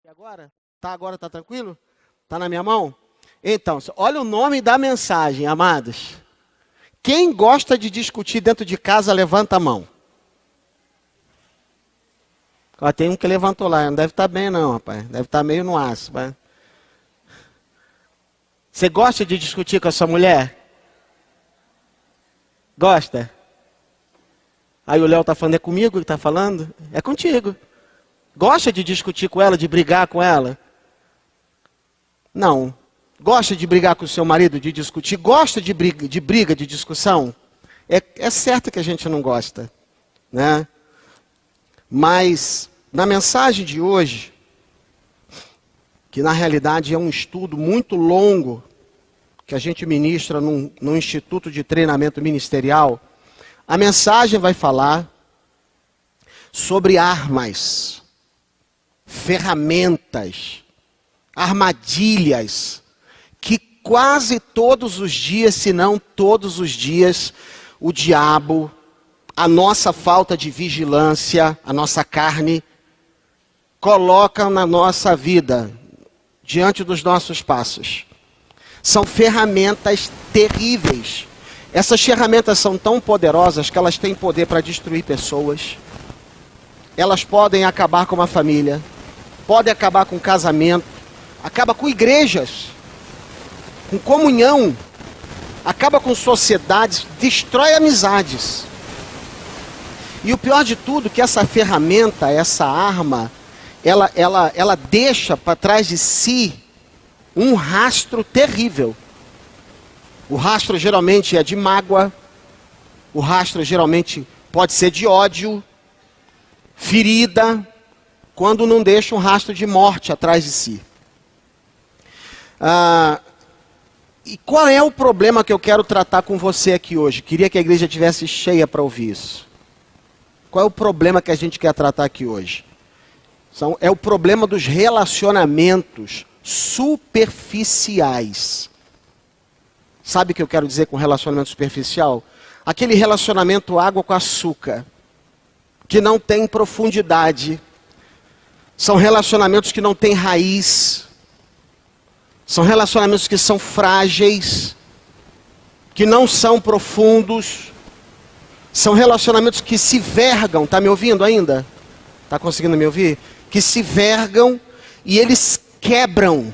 Agora? Tá tranquilo? Tá na minha mão? Então, olha o nome da mensagem, amados. Quem gosta de discutir dentro de casa, levanta a mão. Ó, tem um que levantou lá, não deve estar bem não, rapaz. Deve estar meio no aço. Mas... Você gosta de discutir com a sua mulher? Gosta? Aí o Léo está falando, é comigo que está falando? É contigo. Gosta de discutir com ela, de brigar com ela? Não. Gosta de brigar com o seu marido, de discutir? Gosta de briga, de discussão? É certo que a gente não gosta, né? Mas na mensagem de hoje, que na realidade é um estudo muito longo, que a gente ministra num Instituto de Treinamento Ministerial, a mensagem vai falar sobre armas, ferramentas, armadilhas, que quase todos os dias, se não todos os dias, o diabo, a nossa falta de vigilância, a nossa carne, coloca na nossa vida, diante dos nossos passos. São ferramentas terríveis. Essas ferramentas são tão poderosas que elas têm poder para destruir pessoas. Elas podem acabar com uma família, podem acabar com um casamento, acaba com igrejas, com comunhão, acaba com sociedades, destrói amizades. E o pior de tudo é que essa ferramenta, essa arma, ela deixa para trás de si um rastro terrível. O rastro geralmente é de mágoa, o rastro geralmente pode ser de ódio, ferida, quando não deixa um rastro de morte atrás de si. E qual é o problema que eu quero tratar com você aqui hoje? Queria que a igreja estivesse cheia para ouvir isso. Qual é o problema que a gente quer tratar aqui hoje? É o problema dos relacionamentos superficiais. Sabe o que eu quero dizer com relacionamento superficial? Aquele relacionamento água com açúcar, que não tem profundidade. São relacionamentos que não têm raiz. São relacionamentos que são frágeis, que não são profundos. São relacionamentos que se vergam. Está me ouvindo ainda? Está conseguindo me ouvir? Que se vergam e eles quebram.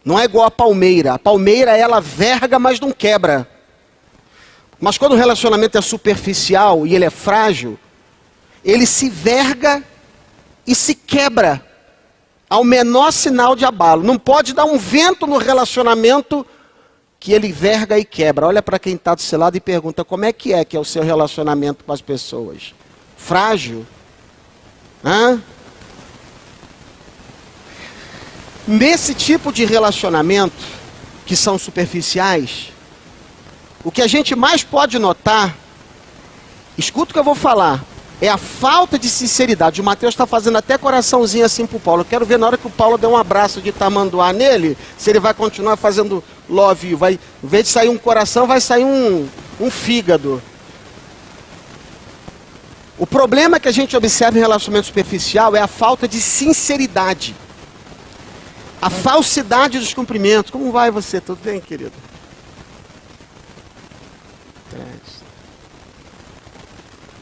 Não é igual a palmeira. A palmeira, ela verga, mas não quebra. Mas quando o relacionamento é superficial e ele é frágil, ele se verga e se quebra ao menor sinal de abalo. Não pode dar um vento no relacionamento que ele verga e quebra. Olha para quem está do seu lado e pergunta, como é que é o seu relacionamento com as pessoas? Frágil? Hã? Nesse tipo de relacionamento, que são superficiais, o que a gente mais pode notar, escuta o que eu vou falar, é a falta de sinceridade. O Mateus está fazendo até coraçãozinho assim para o Paulo. Eu quero ver na hora que o Paulo der um abraço de tamanduá nele, se ele vai continuar fazendo love you. Em vez de sair um coração, vai sair um fígado. O problema que a gente observa em relacionamento superficial é a falta de sinceridade. A falsidade dos cumprimentos. Como vai você? Tudo bem, querido?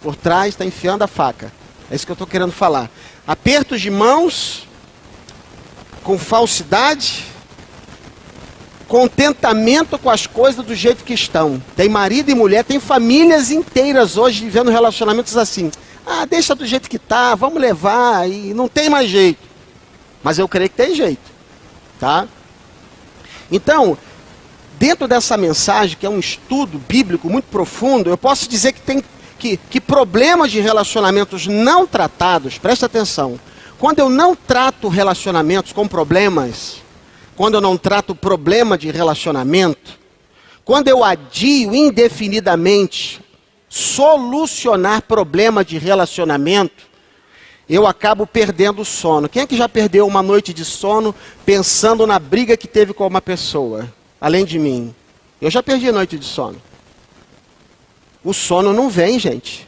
Por trás está enfiando a faca. É isso que eu estou querendo falar. Apertos de mãos, com falsidade, contentamento com as coisas do jeito que estão. Tem marido e mulher, tem famílias inteiras hoje vivendo relacionamentos assim. Ah, deixa do jeito que está, vamos levar, e não tem mais jeito. Mas eu creio que tem jeito. Tá? Então, dentro dessa mensagem, que é um estudo bíblico muito profundo, eu posso dizer que tem que problemas de relacionamentos não tratados, presta atenção, quando eu não trato relacionamentos com problemas, quando eu não trato problema de relacionamento, quando eu adio indefinidamente solucionar problema de relacionamento, eu acabo perdendo o sono. Quem é que já perdeu uma noite de sono pensando na briga que teve com uma pessoa, além de mim? Eu já perdi noite de sono. O sono não vem, gente.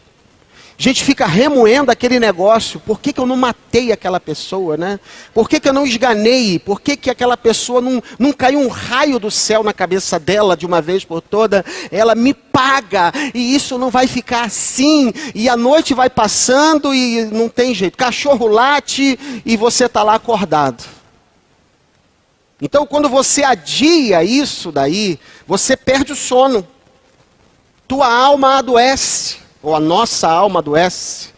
A gente fica remoendo aquele negócio. Por que eu não matei aquela pessoa, né? Por que eu não esganei? Por que aquela pessoa não caiu um raio do céu na cabeça dela de uma vez por toda? Ela me paga e isso não vai ficar assim. E a noite vai passando e não tem jeito. Cachorro late e você está lá acordado. Então quando você adia isso daí, você perde o sono. Tua alma adoece. Ou a nossa alma adoece,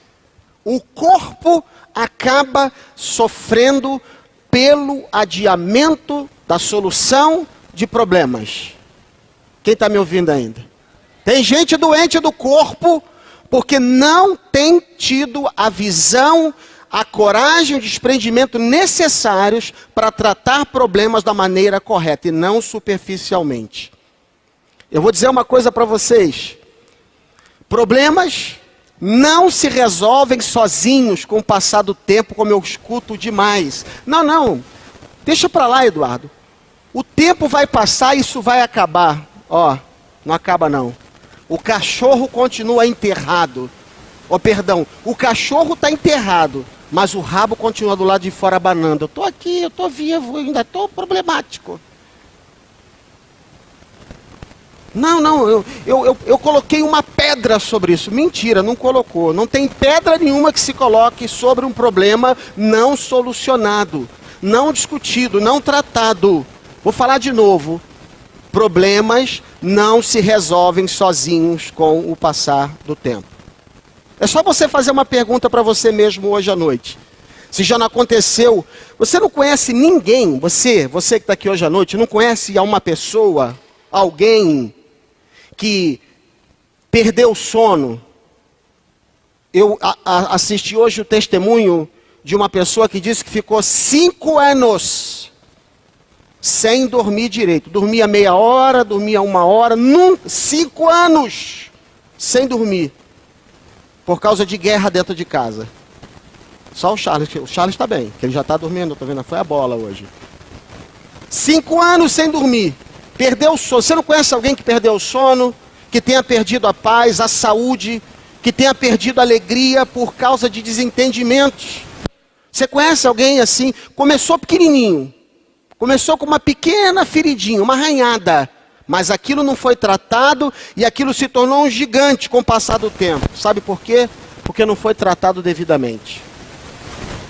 o corpo acaba sofrendo pelo adiamento da solução de problemas. Quem está me ouvindo ainda? Tem gente doente do corpo porque não tem tido a visão, a coragem e o desprendimento necessários para tratar problemas da maneira correta e não superficialmente. Eu vou dizer uma coisa para vocês. Problemas não se resolvem sozinhos com o passar do tempo, como eu escuto demais. Não. Deixa para lá, Eduardo. O tempo vai passar e isso vai acabar. Ó, não acaba não. O cachorro continua enterrado. O cachorro está enterrado, mas o rabo continua do lado de fora abanando. Eu estou aqui, eu estou vivo, ainda estou problemático. Não, eu coloquei uma pedra sobre isso. Mentira, não colocou. Não tem pedra nenhuma que se coloque sobre um problema não solucionado, não discutido, não tratado. Vou falar de novo. Problemas não se resolvem sozinhos com o passar do tempo. É só você fazer uma pergunta para você mesmo hoje à noite. Se já não aconteceu, você não conhece ninguém, você que está aqui hoje à noite, não conhece uma pessoa, alguém que perdeu o sono. Eu assisti hoje o testemunho de uma pessoa que disse que ficou 5 anos sem dormir direito. Dormia meia hora, dormia 1 hora, 5 anos sem dormir. Por causa de guerra dentro de casa. Só o Charles está bem, que ele já está dormindo, estou vendo, foi a bola hoje. 5 anos sem dormir. Perdeu o sono. Você não conhece alguém que perdeu o sono, que tenha perdido a paz, a saúde, que tenha perdido a alegria por causa de desentendimentos? Você conhece alguém assim? Começou pequenininho, começou com uma pequena feridinha, uma arranhada, mas aquilo não foi tratado e aquilo se tornou um gigante com o passar do tempo. Sabe por quê? Porque não foi tratado devidamente.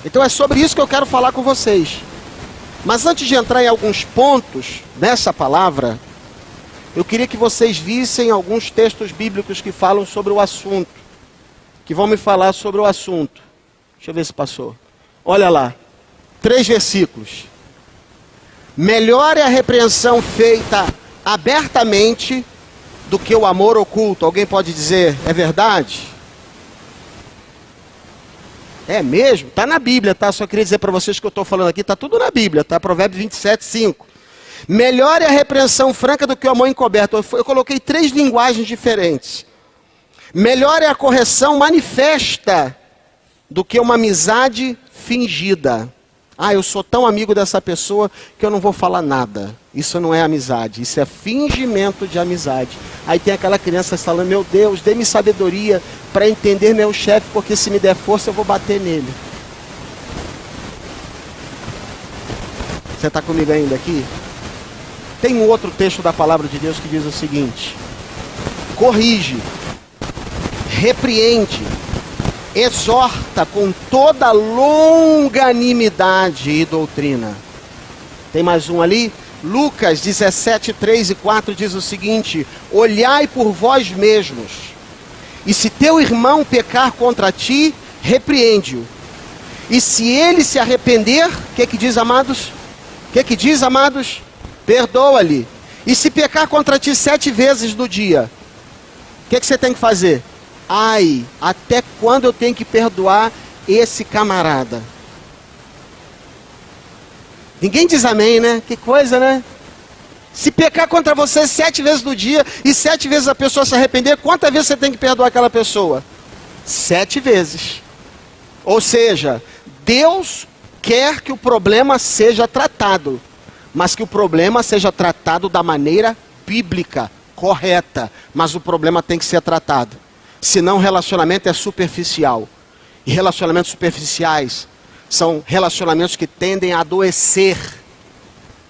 Então é sobre isso que eu quero falar com vocês. Mas antes de entrar em alguns pontos nessa palavra, eu queria que vocês vissem alguns textos bíblicos que falam sobre o assunto, que vão me falar sobre o assunto. Deixa eu ver se passou. Olha lá, 3 versículos. Melhor é a repreensão feita abertamente do que o amor oculto. Alguém pode dizer, é verdade? É mesmo? Está na Bíblia, tá? Só queria dizer para vocês que eu estou falando aqui, está tudo na Bíblia, tá? Provérbios 27, 5. Melhor é a repreensão franca do que o amor encoberto. Eu coloquei 3 linguagens diferentes. Melhor é a correção manifesta do que uma amizade fingida. Eu sou tão amigo dessa pessoa que eu não vou falar nada. Isso não é amizade, isso é fingimento de amizade. Aí tem aquela criança falando, meu Deus, dê-me sabedoria para entender meu chefe, porque se me der força eu vou bater nele. Você está comigo ainda aqui? Tem um outro texto da palavra de Deus que diz o seguinte: corrige, repreende, exorta com toda longanimidade e doutrina. Tem mais um ali? Lucas 17, 3 e 4 diz o seguinte: olhai por vós mesmos, e se teu irmão pecar contra ti, repreende-o. E se ele se arrepender, o que diz, amados? O que diz, amados? Perdoa-lhe. E se pecar contra ti 7 vezes no dia, o que você tem que fazer? Até quando eu tenho que perdoar esse camarada? Ninguém diz amém, né? Que coisa, né? Se pecar contra você 7 vezes no dia e 7 vezes a pessoa se arrepender, quantas vezes você tem que perdoar aquela pessoa? 7 vezes. Ou seja, Deus quer que o problema seja tratado, mas que o problema seja tratado da maneira bíblica, correta. Mas o problema tem que ser tratado. Senão relacionamento é superficial. E relacionamentos superficiais são relacionamentos que tendem a adoecer,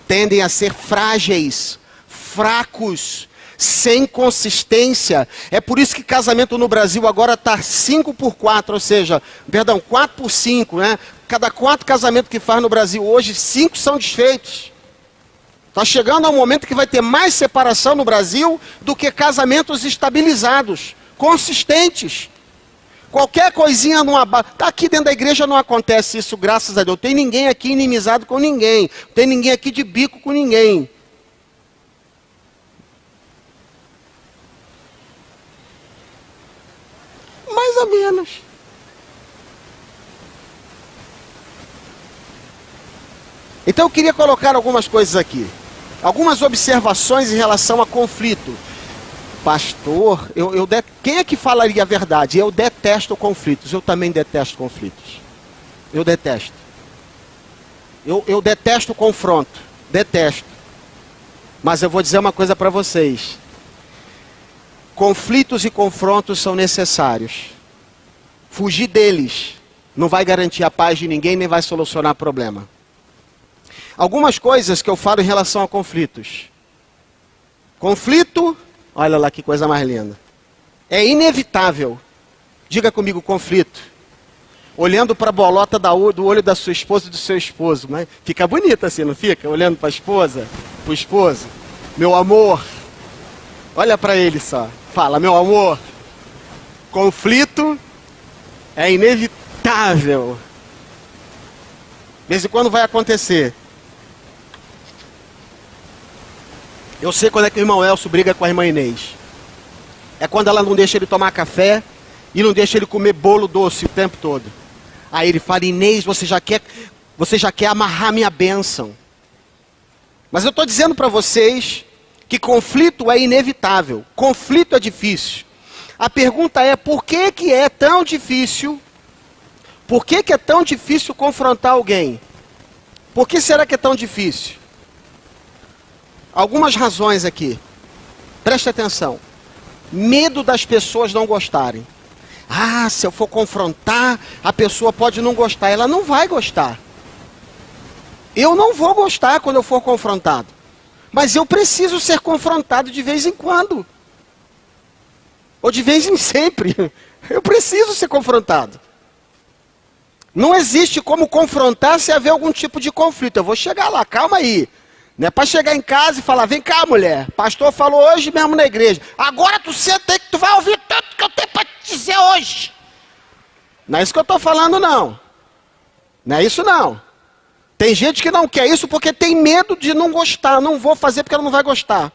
tendem a ser frágeis, fracos, sem consistência. É por isso que casamento no Brasil agora está 5x4, ou seja, 4x5, né? Cada 4 casamentos que faz no Brasil hoje, 5 são desfeitos. Está chegando ao momento que vai ter mais separação no Brasil do que casamentos estabilizados, consistentes. Qualquer coisinha aqui dentro da igreja não acontece isso, graças a Deus. Não tem ninguém aqui inimizado com ninguém. Não tem ninguém aqui de bico com ninguém. Mais ou menos. Então eu queria colocar algumas coisas aqui. Algumas observações em relação a conflito. Pastor, quem é que falaria a verdade? Eu detesto conflitos. Eu também detesto conflitos. Eu detesto. Eu detesto o confronto. Detesto. Mas eu vou dizer uma coisa para vocês. Conflitos e confrontos são necessários. Fugir deles não vai garantir a paz de ninguém, nem vai solucionar problema. Algumas coisas que eu falo em relação a conflitos. Conflito, olha lá que coisa mais linda. É inevitável. Diga comigo, conflito. Olhando para a bolota do olho da sua esposa e do seu esposo. Mas fica bonito assim, não fica? Olhando para a esposa, para o esposo. Meu amor. Olha para ele só. Fala, meu amor. Conflito é inevitável. De vez em quando vai acontecer. Eu sei quando é que o irmão Elcio briga com a irmã Inês. É quando ela não deixa ele tomar café e não deixa ele comer bolo doce o tempo todo. Aí ele fala, Inês, você já quer amarrar minha bênção. Mas eu estou dizendo para vocês que conflito é inevitável. Conflito é difícil. A pergunta é, por que que é tão difícil? Por que que é tão difícil confrontar alguém? Por que será que é tão difícil? Algumas razões aqui. Preste atenção. Medo das pessoas não gostarem. Ah, se eu for confrontar, a pessoa pode não gostar. Ela não vai gostar. Eu não vou gostar quando eu for confrontado. Mas eu preciso ser confrontado de vez em quando. Ou de vez em sempre. Eu preciso ser confrontado. Não existe como confrontar se haver algum tipo de conflito. Eu vou chegar lá, calma aí. Não é para chegar em casa e falar, vem cá mulher, pastor falou hoje mesmo na igreja. Agora tu senta aí que tu vai ouvir tanto que eu tenho para te dizer hoje. Não é isso que eu estou falando não. Não é isso não. Tem gente que não quer isso porque tem medo de não gostar. Não vou fazer porque ela não vai gostar.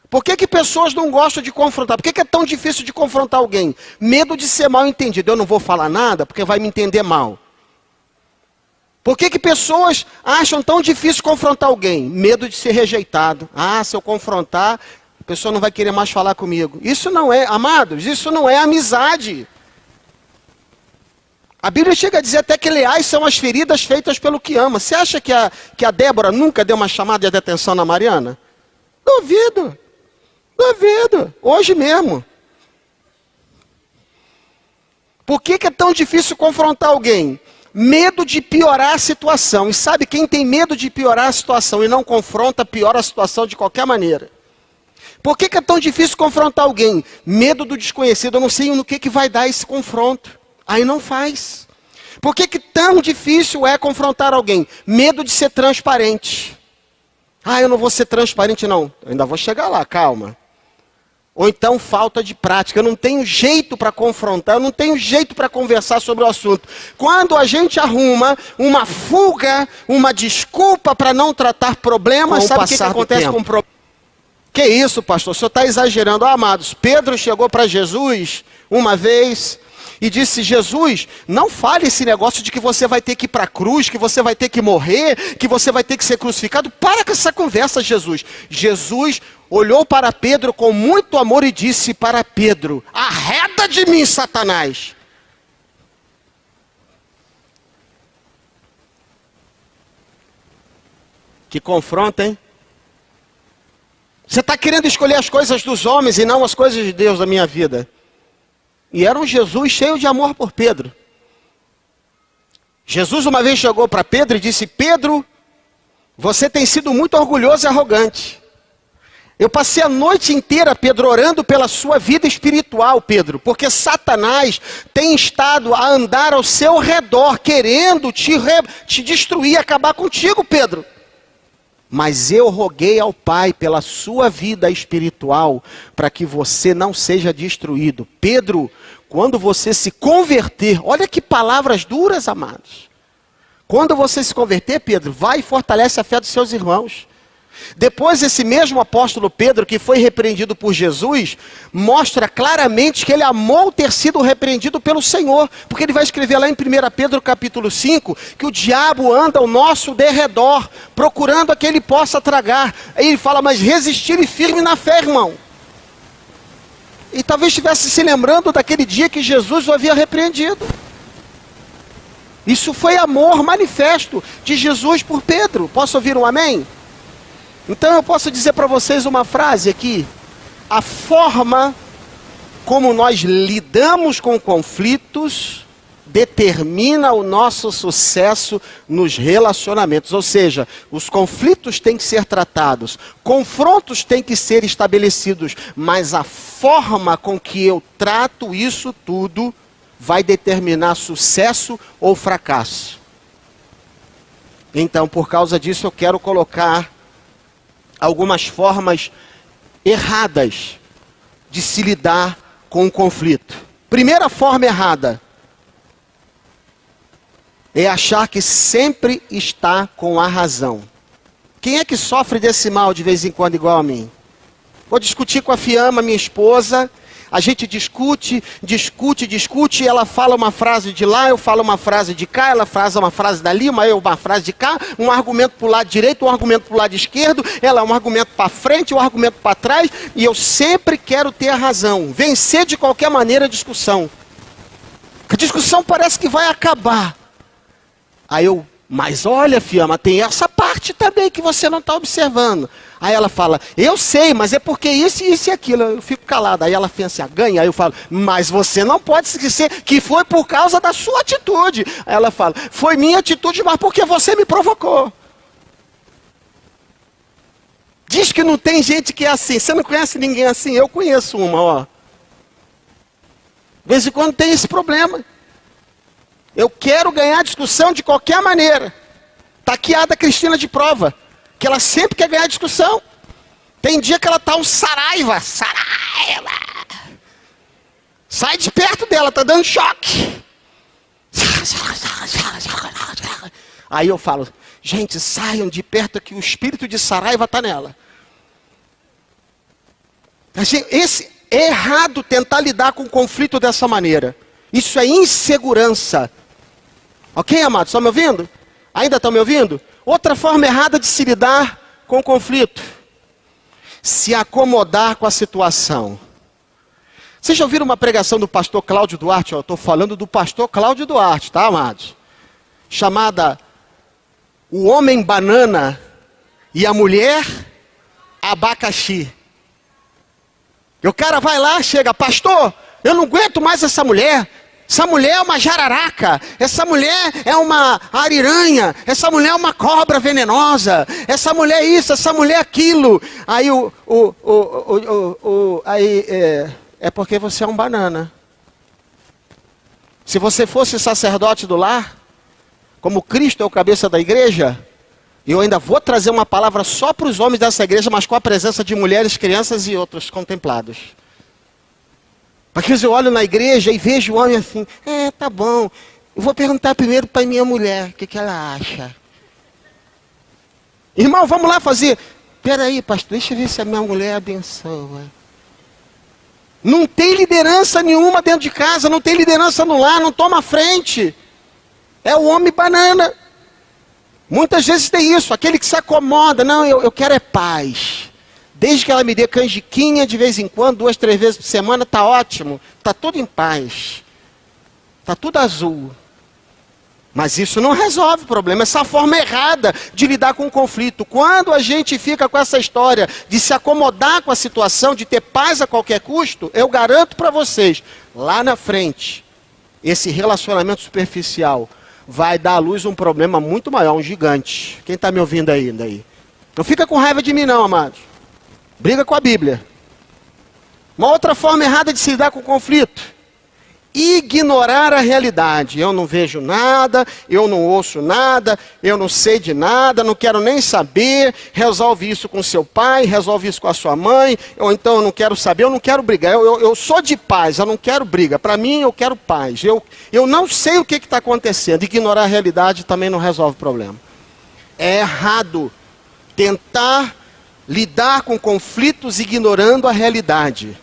Por que que pessoas não gostam de confrontar? Por que que é tão difícil de confrontar alguém? Medo de ser mal entendido. Eu não vou falar nada porque vai me entender mal. Por que que pessoas acham tão difícil confrontar alguém? Medo de ser rejeitado. Ah, se eu confrontar, a pessoa não vai querer mais falar comigo. Isso não é, amados, isso não é amizade. A Bíblia chega a dizer até que leais são as feridas feitas pelo que ama. Você acha que a Débora nunca deu uma chamada de atenção na Mariana? Duvido. Duvido. Hoje mesmo. Por que que é tão difícil confrontar alguém? Medo de piorar a situação. E sabe, quem tem medo de piorar a situação e não confronta, piora a situação de qualquer maneira. Por que que é tão difícil confrontar alguém? Medo do desconhecido. Eu não sei no que vai dar esse confronto. Aí não faz. Por que que tão difícil é confrontar alguém? Medo de ser transparente. Ah, eu não vou ser transparente não. Eu ainda vou chegar lá, calma. Ou então falta de prática. Eu não tenho jeito para confrontar, eu não tenho jeito para conversar sobre o assunto. Quando a gente arruma uma fuga, uma desculpa para não tratar problemas, sabe o que acontece com o problema? Que isso, pastor? O senhor está exagerando. Amados, Pedro chegou para Jesus uma vez e disse, Jesus, não fale esse negócio de que você vai ter que ir para a cruz, que você vai ter que morrer, que você vai ter que ser crucificado. Para com essa conversa, Jesus. Jesus olhou para Pedro com muito amor e disse para Pedro, arreda de mim, Satanás. Que confronta, hein? Você está querendo escolher as coisas dos homens e não as coisas de Deus da minha vida. E era um Jesus cheio de amor por Pedro. Jesus uma vez chegou para Pedro e disse: Pedro, você tem sido muito orgulhoso e arrogante. Eu passei a noite inteira, Pedro, orando pela sua vida espiritual, Pedro, porque Satanás tem estado a andar ao seu redor, querendo te destruir, acabar contigo, Pedro. Mas eu roguei ao Pai pela sua vida espiritual, para que você não seja destruído. Pedro, quando você se converter, olha que palavras duras, amados. Quando você se converter, Pedro, vai e fortalece a fé dos seus irmãos. Depois esse mesmo apóstolo Pedro, que foi repreendido por Jesus, mostra claramente que ele amou ter sido repreendido pelo Senhor. Porque ele vai escrever lá em 1 Pedro capítulo 5, que o diabo anda ao nosso derredor, procurando a que ele possa tragar. Aí ele fala, mas resistir firme na fé, irmão. E talvez estivesse se lembrando daquele dia que Jesus o havia repreendido. Isso foi amor manifesto de Jesus por Pedro. Posso ouvir um amém? Então eu posso dizer para vocês uma frase aqui. A forma como nós lidamos com conflitos determina o nosso sucesso nos relacionamentos. Ou seja, os conflitos têm que ser tratados, confrontos têm que ser estabelecidos, mas a forma com que eu trato isso tudo vai determinar sucesso ou fracasso. Então, por causa disso, eu quero colocar algumas formas erradas de se lidar com o conflito. Primeira forma errada é achar que sempre está com a razão. Quem é que sofre desse mal de vez em quando igual a mim? Vou discutir com a Fiamma, minha esposa. A gente discute, ela fala uma frase de lá, eu falo uma frase de cá, ela faz uma frase dali, uma frase de cá, um argumento para o lado direito, um argumento para o lado esquerdo, ela um argumento para frente, um argumento para trás, e eu sempre quero ter a razão, vencer de qualquer maneira a discussão. A discussão parece que vai acabar. Aí eu, mas olha, Fiamma, tem essa parte também que você não está observando. Aí ela fala, eu sei, mas é porque isso e aquilo. Eu fico calado. Aí ela pensa, ganha. Aí eu falo, mas você não pode esquecer que foi por causa da sua atitude. Aí ela fala, foi minha atitude, mas porque você me provocou. Diz que não tem gente que é assim. Você não conhece ninguém assim? Eu conheço uma, ó. De vez em quando tem esse problema. Eu quero ganhar a discussão de qualquer maneira. Está aqui a da Cristina de prova. Que ela sempre quer ganhar discussão. Tem dia que ela está um Saraiva. Sai de perto dela, está dando choque. Aí eu falo, gente, saiam de perto que o espírito de Saraiva está nela. É errado tentar lidar com o conflito dessa maneira. Isso é insegurança. Ok, amados? Estão me ouvindo? Ainda estão me ouvindo? Outra forma errada de se lidar com o conflito. Se acomodar com a situação. Vocês já ouviram uma pregação do pastor Cláudio Duarte? Eu estou falando do pastor Cláudio Duarte, tá, amados? Chamada O Homem Banana e a Mulher Abacaxi. E o cara vai lá, chega, pastor, eu não aguento mais essa mulher. Essa mulher é uma jararaca, essa mulher é uma ariranha, essa mulher é uma cobra venenosa, essa mulher é isso, essa mulher é aquilo. Aí é porque você é um banana. Se você fosse sacerdote do lar, como Cristo é o cabeça da igreja, eu ainda vou trazer uma palavra só para os homens dessa igreja, mas com a presença de mulheres, crianças e outros contemplados. Porque eu olho na igreja e vejo o homem assim, tá bom, eu vou perguntar primeiro para minha mulher, o que ela acha. Irmão, vamos lá fazer. Peraí, pastor, deixa eu ver se a minha mulher abençoa. Não tem liderança nenhuma dentro de casa, não tem liderança no lar, não toma frente. É o homem banana. Muitas vezes tem isso, aquele que se acomoda, não, eu quero é paz. Desde que ela me dê canjiquinha de vez em quando, 2, 3 vezes por semana, está ótimo. Está tudo em paz. Está tudo azul. Mas isso não resolve o problema, essa forma errada de lidar com o conflito. Quando a gente fica com essa história de se acomodar com a situação, de ter paz a qualquer custo, eu garanto para vocês, lá na frente, esse relacionamento superficial vai dar à luz um problema muito maior, um gigante. Quem está me ouvindo ainda aí? Não fica com raiva de mim não, amados. Briga com a Bíblia. Uma outra forma errada de se lidar com o conflito: ignorar a realidade. Eu não vejo nada, eu não ouço nada, eu não sei de nada, não quero nem saber. Resolve isso com seu pai, resolve isso com a sua mãe, ou então eu não quero saber, eu não quero brigar. Eu sou de paz, eu não quero briga. Para mim, eu quero paz. Eu não sei o que está acontecendo. Ignorar a realidade também não resolve o problema. É errado tentar lidar com conflitos ignorando a realidade.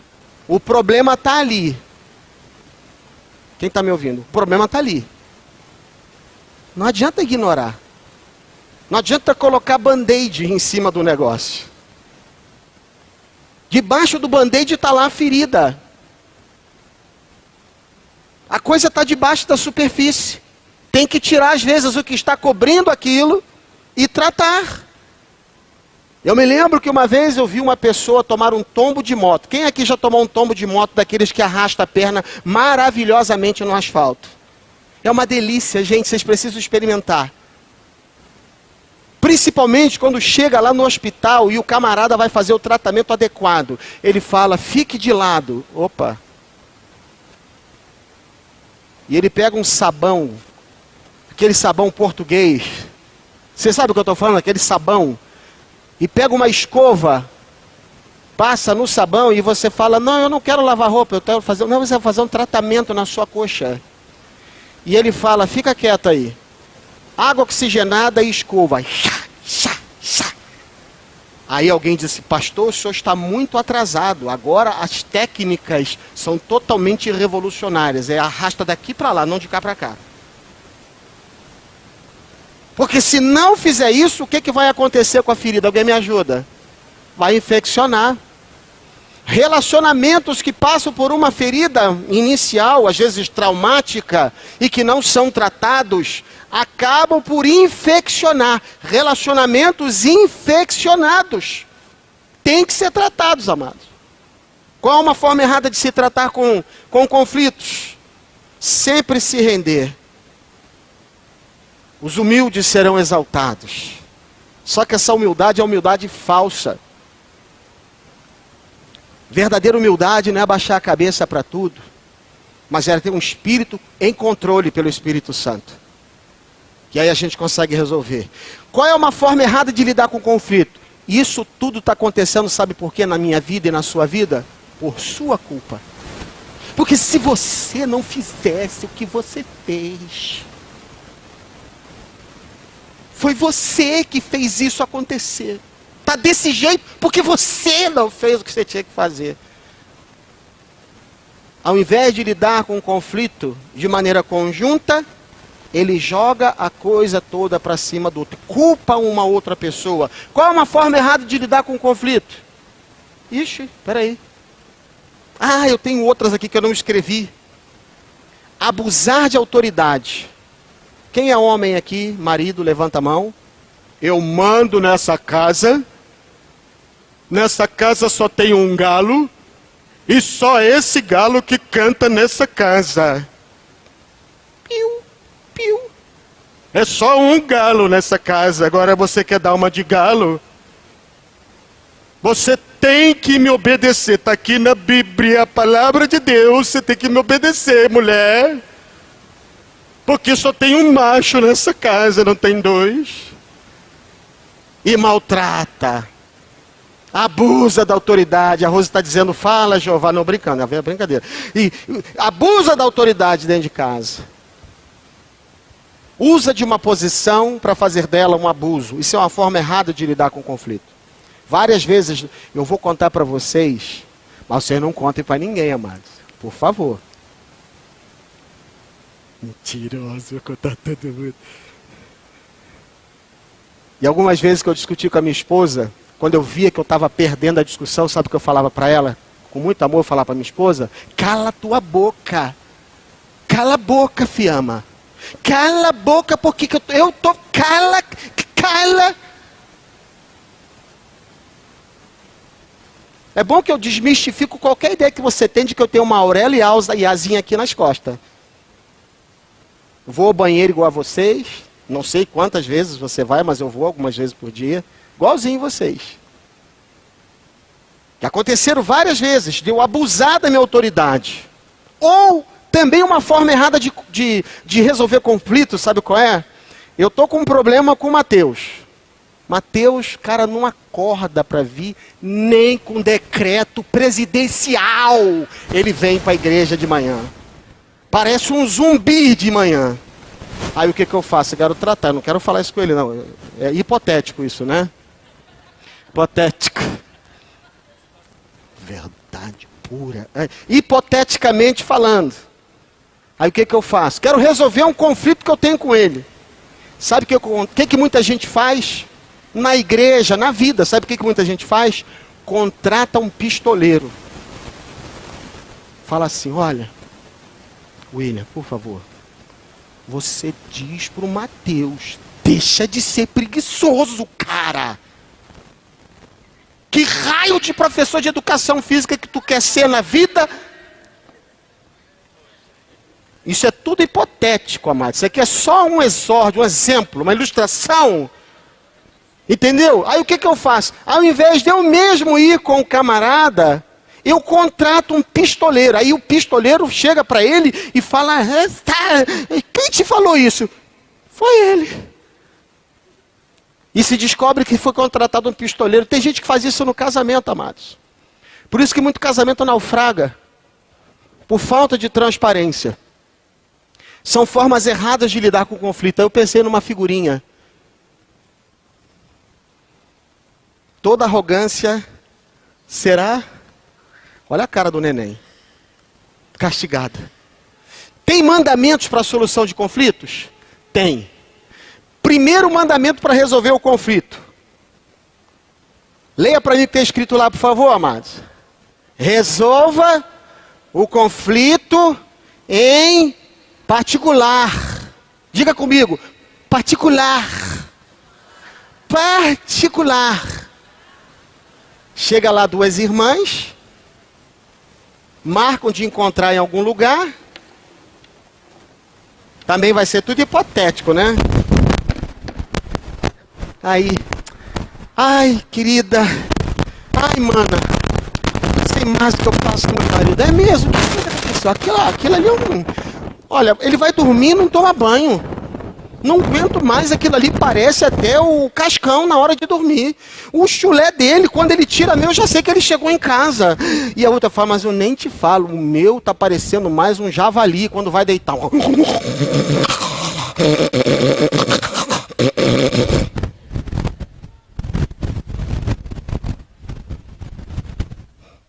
O problema está ali. Quem está me ouvindo? O problema está ali. Não adianta ignorar. Não adianta colocar band-aid em cima do negócio. Debaixo do band-aid está lá a ferida. A coisa está debaixo da superfície. Tem que tirar às vezes o que está cobrindo aquilo e tratar. Eu me lembro que uma vez eu vi uma pessoa tomar um tombo de moto. Quem aqui já tomou um tombo de moto daqueles que arrasta a perna maravilhosamente no asfalto? É uma delícia, gente, vocês precisam experimentar. Principalmente quando chega lá no hospital e o camarada vai fazer o tratamento adequado. Ele fala, fique de lado. Opa! E ele pega um sabão, aquele sabão português. Você sabe o que eu estou falando? Aquele sabão. E pega uma escova, passa no sabão e você fala, não, eu não quero lavar roupa, eu quero fazer... Não, você vai fazer um tratamento na sua coxa. E ele fala, fica quieto aí. Água oxigenada e escova. Aí alguém disse, pastor, o senhor está muito atrasado. Agora as técnicas são totalmente revolucionárias. É arrasta daqui para lá, não de cá para cá. Porque se não fizer isso, o que vai acontecer com a ferida? Alguém me ajuda? Vai infeccionar. Relacionamentos que passam por uma ferida inicial, às vezes traumática, e que não são tratados, acabam por infeccionar. Relacionamentos infeccionados. Tem que ser tratados, amados. Qual é uma forma errada de se tratar com conflitos? Sempre se render. Os humildes serão exaltados. Só que essa humildade é humildade falsa. Verdadeira humildade não é abaixar a cabeça para tudo, mas é ter um espírito em controle pelo Espírito Santo. E aí a gente consegue resolver. Qual é uma forma errada de lidar com o conflito? Isso tudo está acontecendo, sabe por quê? Na minha vida e na sua vida? Por sua culpa. Porque se você não fizesse o que você fez... Foi você que fez isso acontecer. Está desse jeito porque você não fez o que você tinha que fazer. Ao invés de lidar com o conflito de maneira conjunta, ele joga a coisa toda para cima do outro. Culpa uma outra pessoa. Qual é uma forma errada de lidar com o conflito? Ixi, peraí. Ah, eu tenho outras aqui que eu não escrevi. Abusar de autoridade. Quem é homem aqui, marido, levanta a mão. Eu mando nessa casa. Nessa casa só tem um galo. E só esse galo que canta nessa casa. Piu, piu. É só um galo nessa casa. Agora você quer dar uma de galo? Você tem que me obedecer. Está aqui na Bíblia, a palavra de Deus. Você tem que me obedecer, mulher. Porque só tem um macho nessa casa, não tem dois. E maltrata. Abusa da autoridade. A Rosa está dizendo, fala Jeová. Não, brincando, é brincadeira. E abusa da autoridade dentro de casa. Usa de uma posição para fazer dela um abuso. Isso é uma forma errada de lidar com o conflito. Várias vezes eu vou contar para vocês, mas vocês não contem para ninguém, amados. Por favor. Mentiroso, vou contar todo mundo. E algumas vezes que eu discuti com a minha esposa, quando eu via que eu estava perdendo a discussão, sabe o que eu falava para ela? Com muito amor eu falava para minha esposa, cala tua boca. Cala a boca, fiama. Cala a boca, porque eu tô... Cala. É bom que eu desmistifico qualquer ideia que você tem de que eu tenho uma Aurélia e asinha aqui nas costas. Vou ao banheiro igual a vocês. Não sei quantas vezes você vai, mas eu vou algumas vezes por dia. Igualzinho vocês. Que aconteceram várias vezes de eu abusar da minha autoridade. Ou também uma forma errada de resolver conflitos, sabe qual é? Eu estou com um problema com o Mateus. Mateus, cara, não acorda para vir nem com decreto presidencial. Ele vem para a igreja de manhã. Parece um zumbi de manhã. Aí o que eu faço? Eu quero tratar, eu não quero falar isso com ele, não. É hipotético isso, né? Hipotético. Verdade pura. Hipoteticamente falando. Aí o que eu faço? Quero resolver um conflito que eu tenho com ele. Sabe o que muita gente faz? Na igreja, na vida, sabe o que muita gente faz? Contrata um pistoleiro. Fala assim, olha, William, por favor, você diz pro Mateus, deixa de ser preguiçoso, cara. Que raio de professor de educação física que tu quer ser na vida? Isso é tudo hipotético, amado. Isso aqui é só um exórdio, um exemplo, uma ilustração. Entendeu? Aí o que eu faço? Ao invés de eu mesmo ir com o camarada, eu contrato um pistoleiro. Aí o pistoleiro chega para ele e fala, quem te falou isso? Foi ele. E se descobre que foi contratado um pistoleiro. Tem gente que faz isso no casamento, amados. Por isso que muito casamento naufraga. Por falta de transparência. São formas erradas de lidar com o conflito. Aí eu pensei numa figurinha. Toda arrogância será... Olha a cara do neném. Castigada. Tem mandamentos para a solução de conflitos? Tem. Primeiro mandamento para resolver o conflito. Leia para mim o que tem escrito lá, por favor, amados. Resolva o conflito em particular. Diga comigo. Particular. Particular. Chega lá duas irmãs. Marcam de encontrar em algum lugar. Também vai ser tudo hipotético, né? Aí, ai, querida, ai, mana, não sei mais o que eu faço com meu marido. É mesmo? O que aconteceu? Aquilo ali, olha, ele vai dormir e não toma banho. Não aguento mais, aquilo ali parece até o cascão na hora de dormir. O chulé dele, quando ele tira meu, eu já sei que ele chegou em casa. E a outra fala, mas eu nem te falo, o meu tá parecendo mais um javali quando vai deitar.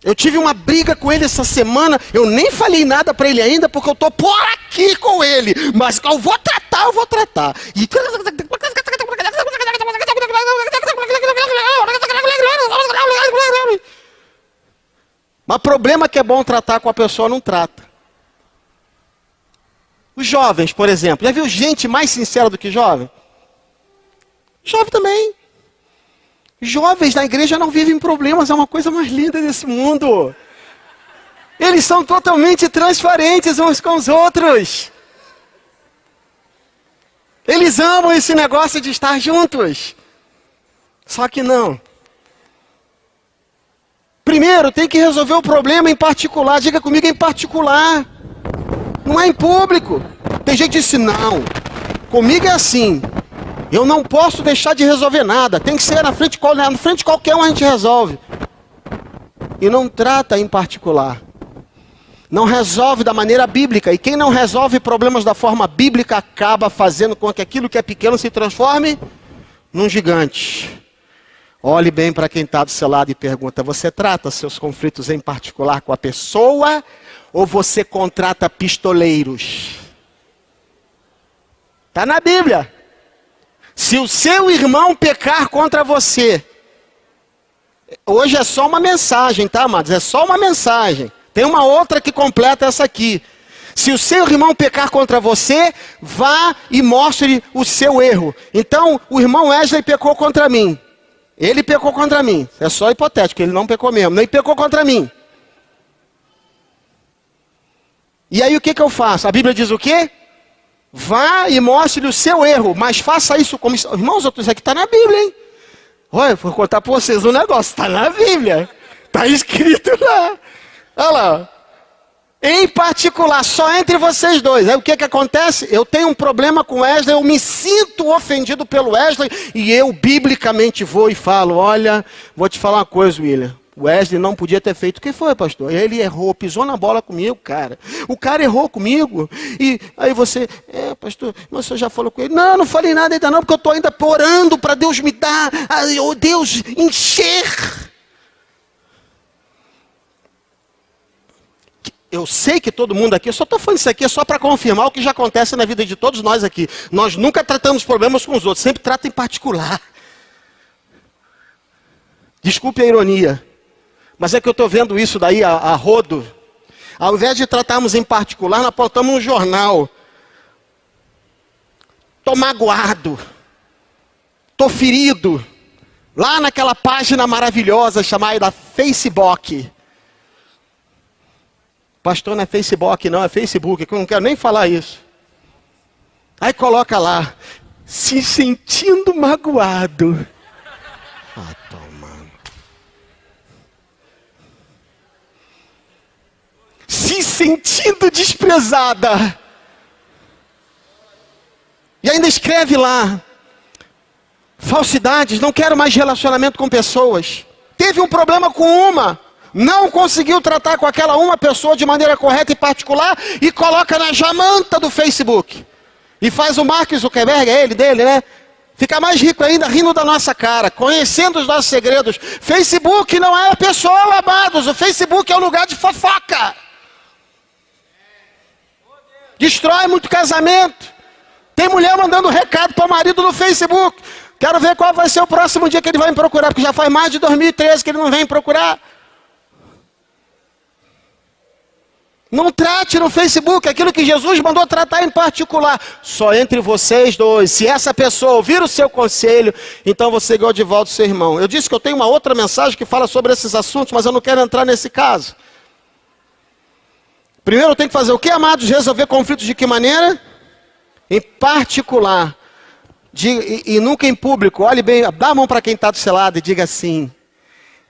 Eu tive uma briga com ele essa semana, eu nem falei nada para ele ainda, porque eu tô por aqui com ele, mas eu vou tratar. E... Mas problema que é bom tratar com a pessoa, não trata. Os jovens, por exemplo, já viu gente mais sincera do que jovem? Jovem também. Jovens na igreja não vivem problemas, é uma coisa mais linda desse mundo. Eles são totalmente transparentes uns com os outros. Eles amam esse negócio de estar juntos. Só que não. Primeiro, tem que resolver o problema em particular. Diga comigo, em particular. Não é em público. Tem gente que diz assim, não. Comigo é assim. Eu não posso deixar de resolver nada. Tem que ser na frente de qualquer um a gente resolve. E não trata em particular. Não resolve da maneira bíblica. E quem não resolve problemas da forma bíblica acaba fazendo com que aquilo que é pequeno se transforme num gigante. Olhe bem para quem está do seu lado e pergunta, você trata seus conflitos em particular com a pessoa ou você contrata pistoleiros? Está na Bíblia. Se o seu irmão pecar contra você, hoje é só uma mensagem, tá, amados? É só uma mensagem. Tem uma outra que completa essa aqui. Se o seu irmão pecar contra você, vá e mostre o seu erro. Então, o irmão Wesley pecou contra mim. Ele pecou contra mim. É só hipotético, ele não pecou mesmo. Ele pecou contra mim. E aí o que eu faço? A Bíblia diz o quê? Vá e mostre o seu erro. Mas faça isso como... Irmãos, isso aqui está na Bíblia, hein? Olha, vou contar para vocês um negócio. Está na Bíblia. Está escrito lá. Olha lá. Em particular, só entre vocês dois. Aí o que acontece? Eu tenho um problema com Wesley, eu me sinto ofendido pelo Wesley, e eu biblicamente vou e falo, olha, vou te falar uma coisa, William. Wesley não podia ter feito. O que foi, pastor? Ele errou, pisou na bola comigo, cara. O cara errou comigo. E aí você, pastor, mas você já falou com ele? Não, não falei nada ainda não, porque eu estou ainda orando para Deus me dar, Deus encher. Eu sei que todo mundo aqui, eu só estou falando isso aqui só para confirmar o que já acontece na vida de todos nós aqui. Nós nunca tratamos problemas com os outros, sempre trata em particular. Desculpe a ironia, mas é que eu estou vendo isso daí a rodo. Ao invés de tratarmos em particular, nós botamos um jornal. Estou magoado, estou ferido. Lá naquela página maravilhosa chamada Facebook. Pastor, não é Facebook não, é Facebook, que eu não quero nem falar isso. Aí coloca lá, se sentindo magoado. Ah, tomando. Se sentindo desprezada. E ainda escreve lá, falsidades, não quero mais relacionamento com pessoas. Teve um problema com uma. Não conseguiu tratar com aquela uma pessoa de maneira correta e particular e coloca na jamanta do Facebook. E faz o Mark Zuckerberg, dele, né? Fica mais rico ainda, rindo da nossa cara, conhecendo os nossos segredos. Facebook não é pessoa, amados. O Facebook é um lugar de fofoca. Destrói muito casamento. Tem mulher mandando recado para o marido no Facebook. Quero ver qual vai ser o próximo dia que ele vai me procurar, porque já faz mais de 2013 que ele não vem me procurar. Não trate no Facebook aquilo que Jesus mandou tratar em particular. Só entre vocês dois. Se essa pessoa ouvir o seu conselho, então você ganhou de volta o seu irmão. Eu disse que eu tenho uma outra mensagem que fala sobre esses assuntos, mas eu não quero entrar nesse caso. Primeiro eu tenho que fazer o que, amados? Resolver conflitos de que maneira? Em particular. E nunca em público. Olhe bem, dá a mão para quem está do seu lado e diga assim.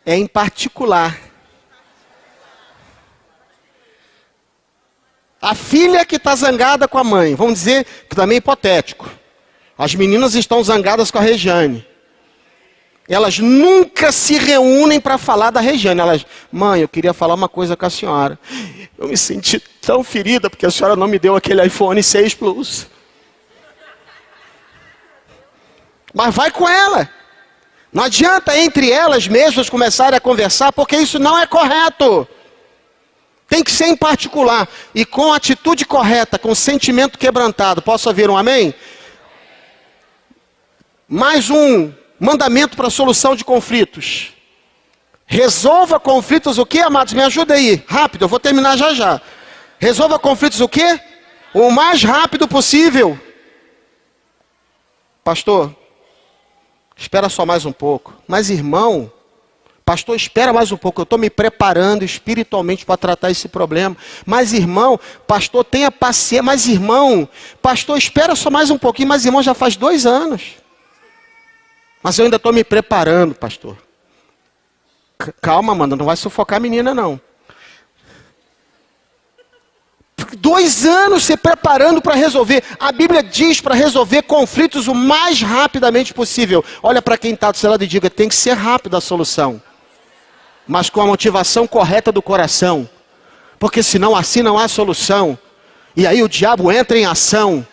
É em particular. A filha que está zangada com a mãe, vamos dizer que também é hipotético. As meninas estão zangadas com a Regiane. Elas nunca se reúnem para falar da Regiane. Elas, mãe, eu queria falar uma coisa com a senhora. Eu me senti tão ferida porque a senhora não me deu aquele iPhone 6 Plus. Mas vai com ela. Não adianta entre elas mesmas começarem a conversar, porque isso não é correto. Tem que ser em particular e com a atitude correta, com o sentimento quebrantado. Posso ouvir um amém? Mais um mandamento para a solução de conflitos. Resolva conflitos o quê, amados? Me ajuda aí, rápido, eu vou terminar já já. Resolva conflitos o quê? O mais rápido possível. Pastor, espera só mais um pouco. Mas irmão... Pastor, espera mais um pouco, eu estou me preparando espiritualmente para tratar esse problema. Mas irmão, pastor, tenha paciência. Mas irmão, pastor, espera só mais um pouquinho. Mas irmão, já faz 2 anos. Mas eu ainda estou me preparando, pastor. Calma, mano, não vai sufocar a menina não. 2 anos se preparando para resolver. A Bíblia diz para resolver conflitos o mais rapidamente possível. Olha para quem está do seu lado e diga, tem que ser rápida a solução. Mas com a motivação correta do coração. Porque senão assim não há solução. E aí o diabo entra em ação.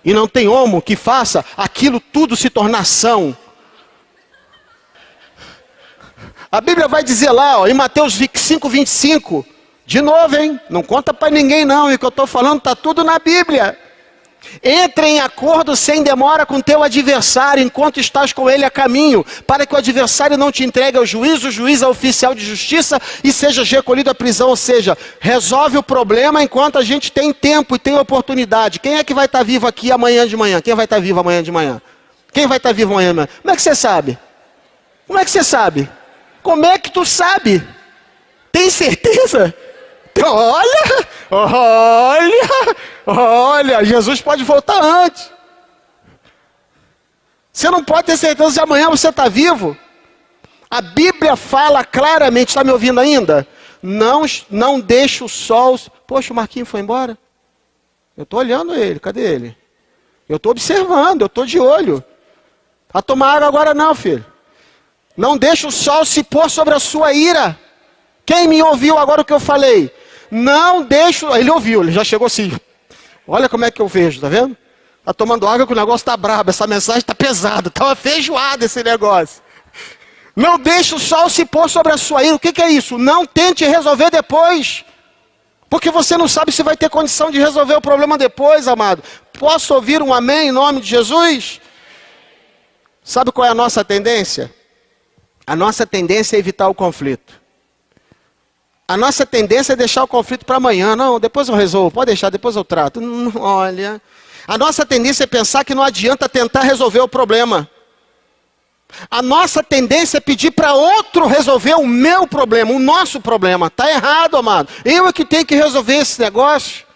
E não tem homo que faça aquilo tudo se tornar ação. A Bíblia vai dizer lá, ó, em Mateus 5:25. De novo, hein? Não conta para ninguém não. E o que eu estou falando está tudo na Bíblia. Entra em acordo sem demora com teu adversário, enquanto estás com ele a caminho, para que o adversário não te entregue ao juiz, o juiz ao oficial de justiça e sejas recolhido à prisão. Ou seja, resolve o problema enquanto a gente tem tempo e tem oportunidade. Quem é que vai estar vivo aqui amanhã de manhã? Quem vai estar vivo amanhã de manhã? Quem vai estar vivo amanhã de manhã? Como é que você sabe? Como é que você sabe? Como é que tu sabe? Tem certeza? Olha, Jesus pode voltar antes. Você não pode ter certeza se amanhã você está vivo. A Bíblia fala claramente, está me ouvindo ainda? Não deixe o sol... Poxa, o Marquinhos foi embora? Eu estou olhando ele, cadê ele? Eu estou observando, eu estou de olho. Vai tomar água agora não, filho. Não deixe o sol se pôr sobre a sua ira. Quem me ouviu agora o que eu falei? Não deixe... Ele ouviu, ele já chegou assim. Olha como é que eu vejo, tá vendo? Tá tomando água que o negócio tá brabo, essa mensagem tá pesada, tá uma feijoada esse negócio. Não deixe o sol se pôr sobre a sua ira. O que é isso? Não tente resolver depois. Porque você não sabe se vai ter condição de resolver o problema depois, amado. Posso ouvir um amém em nome de Jesus? Sabe qual é a nossa tendência? A nossa tendência é evitar o conflito. A nossa tendência é deixar o conflito para amanhã. Não, depois eu resolvo, pode deixar, depois eu trato. Olha, a nossa tendência é pensar que não adianta tentar resolver o problema. A nossa tendência é pedir para outro resolver o meu problema, o nosso problema. Está errado, amado. Eu é que tenho que resolver esse negócio.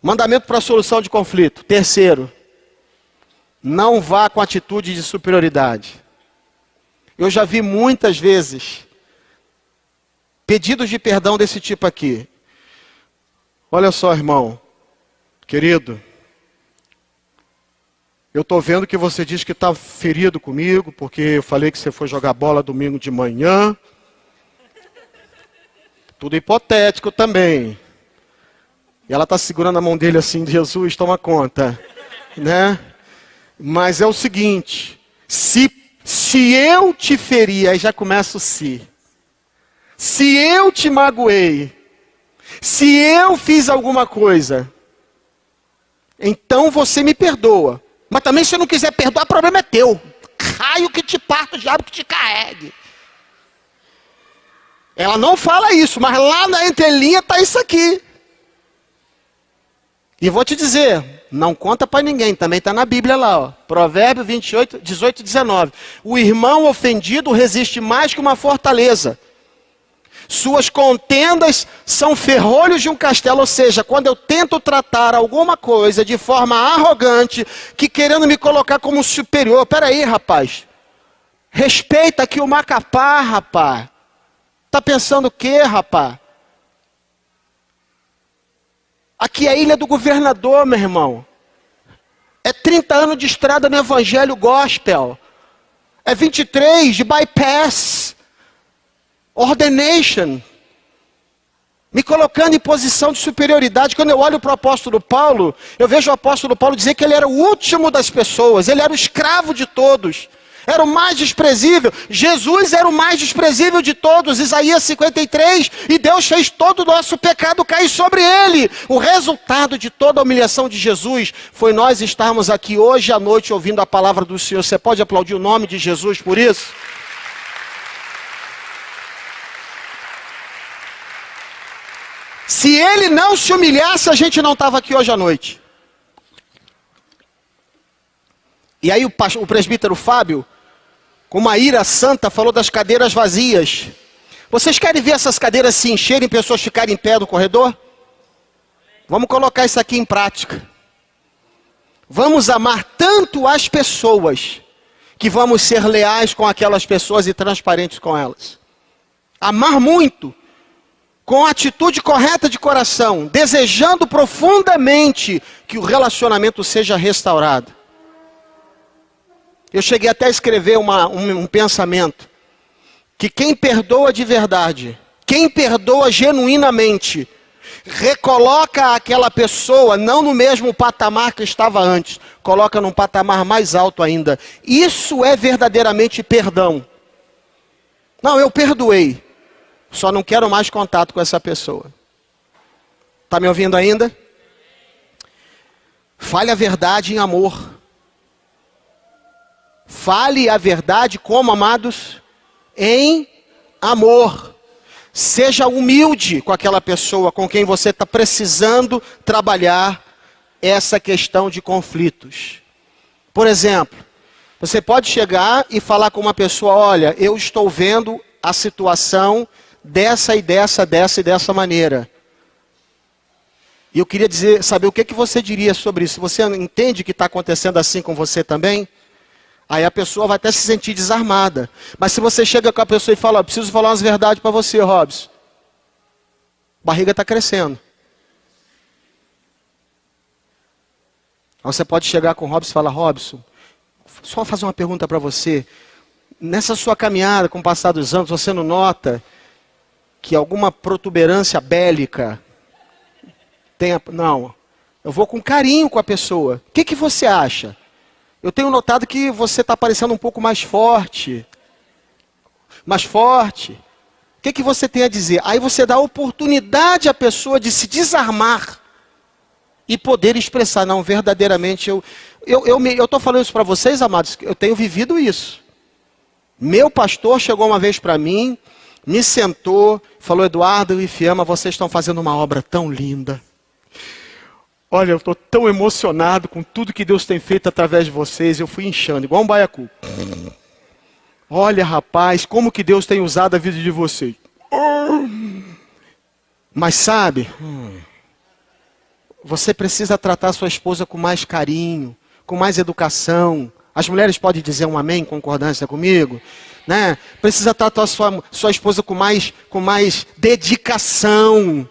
Mandamento para a solução de conflito. Terceiro, não vá com atitude de superioridade. Eu já vi muitas vezes pedidos de perdão desse tipo aqui. Olha só, irmão, querido, eu estou vendo que você diz que está ferido comigo, porque eu falei que você foi jogar bola domingo de manhã. Tudo hipotético também. E ela está segurando a mão dele assim, Jesus, toma conta. Né? Mas é o seguinte, se eu te feri, aí já começa o se. Se eu te magoei, se eu fiz alguma coisa, então você me perdoa. Mas também se eu não quiser perdoar, o problema é teu. Raio que te parta, o diabo que te carregue. Ela não fala isso, mas lá na entrelinha está isso aqui. E vou te dizer, não conta para ninguém, também está na Bíblia lá, ó. Provérbio 28, 18 e 19. O irmão ofendido resiste mais que uma fortaleza. Suas contendas são ferrolhos de um castelo. Ou seja, quando eu tento tratar alguma coisa de forma arrogante, que querendo me colocar como superior. Peraí, rapaz. Respeita aqui o Macapá, rapaz. Tá pensando o quê, rapaz? Aqui é a Ilha do Governador, meu irmão. É 30 anos de estrada no Evangelho Gospel. É 23 de bypass. Ordination, me colocando em posição de superioridade. Quando eu olho para o apóstolo Paulo, eu vejo o apóstolo Paulo dizer que ele era o último das pessoas, ele era o escravo de todos, era o mais desprezível. Jesus era o mais desprezível de todos, Isaías 53, e Deus fez todo o nosso pecado cair sobre ele. O resultado de toda a humilhação de Jesus foi nós estarmos aqui hoje à noite ouvindo a palavra do Senhor. Você pode aplaudir o nome de Jesus por isso? Se ele não se humilhasse, a gente não estava aqui hoje à noite. E aí o presbítero Fábio, com uma ira santa, falou das cadeiras vazias. Vocês querem ver essas cadeiras se encherem, pessoas ficarem em pé no corredor? Vamos colocar isso aqui em prática. Vamos amar tanto as pessoas, que vamos ser leais com aquelas pessoas e transparentes com elas. Amar muito, com a atitude correta de coração, desejando profundamente que o relacionamento seja restaurado. Eu cheguei até a escrever um pensamento, que quem perdoa de verdade, quem perdoa genuinamente, recoloca aquela pessoa não no mesmo patamar que estava antes, coloca num patamar mais alto ainda. Isso é verdadeiramente perdão. Não, eu perdoei. Só não quero mais contato com essa pessoa. Está me ouvindo ainda? Fale a verdade em amor. Fale a verdade como, amados? Em amor. Seja humilde com aquela pessoa com quem você está precisando trabalhar essa questão de conflitos. Por exemplo, você pode chegar e falar com uma pessoa: olha, eu estou vendo a situação dessa e dessa maneira. E eu queria saber o que você diria sobre isso. Você entende que está acontecendo assim com você também? Aí a pessoa vai até se sentir desarmada. Mas se você chega com a pessoa e fala: preciso falar umas verdades para você, Robson. A barriga está crescendo. Aí você pode chegar com o Robson e falar: Robson, só fazer uma pergunta para você. Nessa sua caminhada, com o passar dos anos, você não nota que alguma protuberância bélica tenha... Não, eu vou com carinho com a pessoa. O que você acha? Eu tenho notado que você está parecendo um pouco mais forte. Mais forte. O que você tem a dizer? Aí você dá a oportunidade à pessoa de se desarmar e poder expressar: não, verdadeiramente eu estou falando isso para vocês, amados, eu tenho vivido isso. Meu pastor chegou uma vez para mim, me sentou, falou: Eduardo e Fiamma, vocês estão fazendo uma obra tão linda. Olha, eu estou tão emocionado com tudo que Deus tem feito através de vocês. Eu fui inchando, igual um baiacu. Olha, rapaz, como que Deus tem usado a vida de vocês. Mas sabe, você precisa tratar sua esposa com mais carinho, com mais educação. As mulheres podem dizer um amém, concordância comigo? Né? Precisa tratar sua esposa com mais dedicação.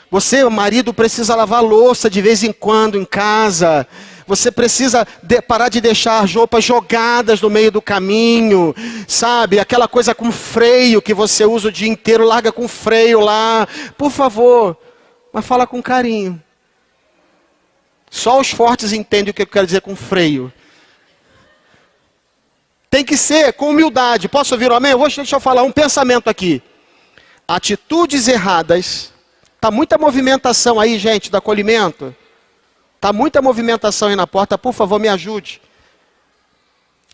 Você, marido, precisa lavar louça de vez em quando em casa. Você precisa parar de deixar as roupas jogadas no meio do caminho. Sabe, aquela coisa com freio que você usa o dia inteiro, larga com freio lá. Por favor, mas fala com carinho. Só os fortes entendem o que eu quero dizer com freio. Tem que ser com humildade. Posso ouvir o amém? Deixa eu falar um pensamento aqui. Atitudes erradas. Está muita movimentação aí, gente, do acolhimento. Está muita movimentação aí na porta. Por favor, me ajude.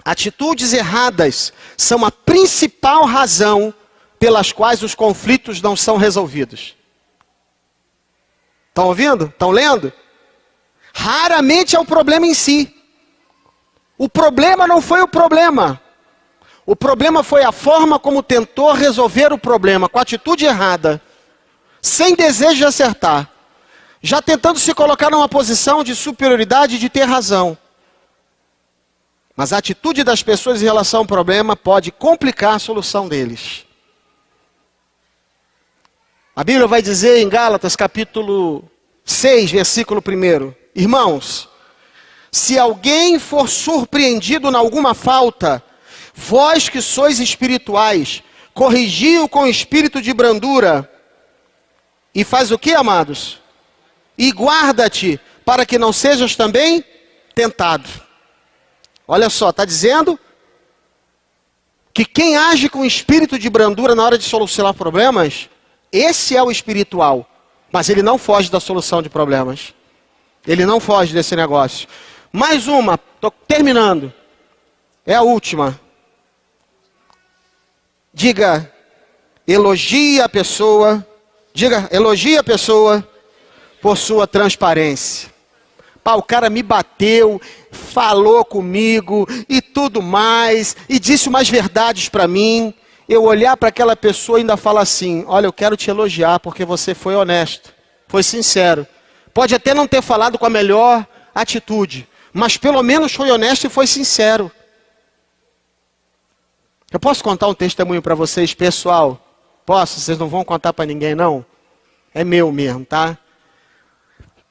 Atitudes erradas são a principal razão pelas quais os conflitos não são resolvidos. Estão ouvindo? Estão lendo? Raramente é o problema em si. O problema não foi o problema. O problema foi a forma como tentou resolver o problema, com a atitude errada. Sem desejo de acertar, já tentando se colocar numa posição de superioridade e de ter razão. Mas a atitude das pessoas em relação ao problema pode complicar a solução deles. A Bíblia vai dizer em Gálatas capítulo 6, versículo 1: Irmãos, se alguém for surpreendido em alguma falta, vós que sois espirituais, corrigi-o com espírito de brandura. E faz o que, amados? E guarda-te, para que não sejas também tentado. Olha só, está dizendo que quem age com espírito de brandura na hora de solucionar problemas, esse é o espiritual. Mas ele não foge da solução de problemas. Ele não foge desse negócio. Mais uma, estou terminando. É a última. Diga, elogie a pessoa por sua transparência. Pá, o cara me bateu, falou comigo e tudo mais, e disse umas verdades para mim. Eu olhar para aquela pessoa e ainda falar assim: olha, eu quero te elogiar porque você foi honesto, foi sincero. Pode até não ter falado com a melhor atitude, mas pelo menos foi honesto e foi sincero. Eu posso contar um testemunho para vocês, pessoal? Posso? Vocês não vão contar para ninguém, não? É meu mesmo, tá?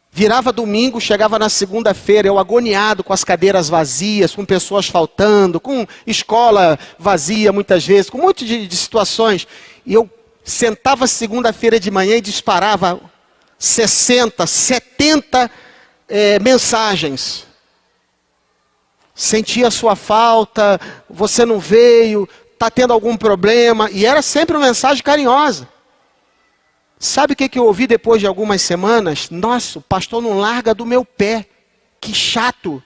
Virava domingo, chegava na segunda-feira, eu agoniado com as cadeiras vazias, com pessoas faltando, com escola vazia muitas vezes, com um monte de situações. E eu sentava segunda-feira de manhã e disparava 60, 70 mensagens. Sentia a sua falta, você não veio, está tendo algum problema. E era sempre uma mensagem carinhosa. Sabe o que eu ouvi depois de algumas semanas? Nossa, o pastor não larga do meu pé. que chato.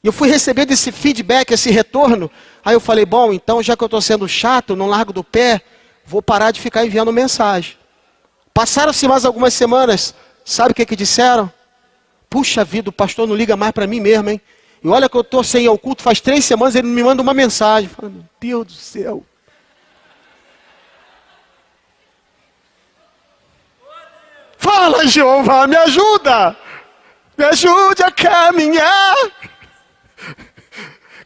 E eu fui recebendo esse feedback, esse retorno. Aí eu falei, bom, então já que eu estou sendo chato, não largo do pé, vou parar de ficar enviando mensagem. Passaram-se mais algumas semanas, sabe o que disseram? Puxa vida, o pastor não liga mais para mim mesmo, hein? E olha que eu estou sem ir ao culto faz 3 semanas, ele me manda uma mensagem. Fala, meu Deus do céu. Fala, Jeová, me ajuda. Me ajude a caminhar.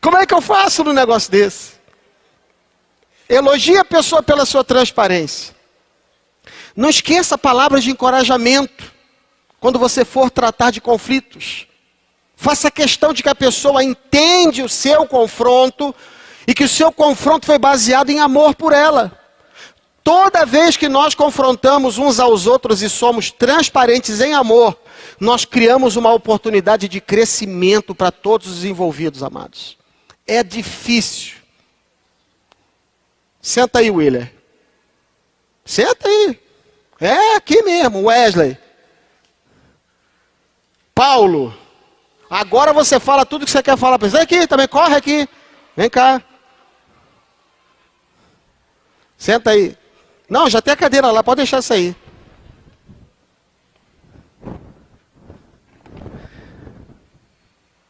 Como é que eu faço num negócio desse? Elogie a pessoa pela sua transparência. Não esqueça palavras de encorajamento quando você for tratar de conflitos. Faça questão de que a pessoa entende o seu confronto e que o seu confronto foi baseado em amor por ela. Toda vez que nós confrontamos uns aos outros e somos transparentes em amor, nós criamos uma oportunidade de crescimento para todos os envolvidos, amados. É difícil. Senta aí, Willer. Senta aí. É aqui mesmo, Wesley. Paulo. Agora você fala tudo que você quer falar. Vem aqui, também corre aqui. Vem cá. Senta aí. Não, já tem a cadeira lá, pode deixar isso aí.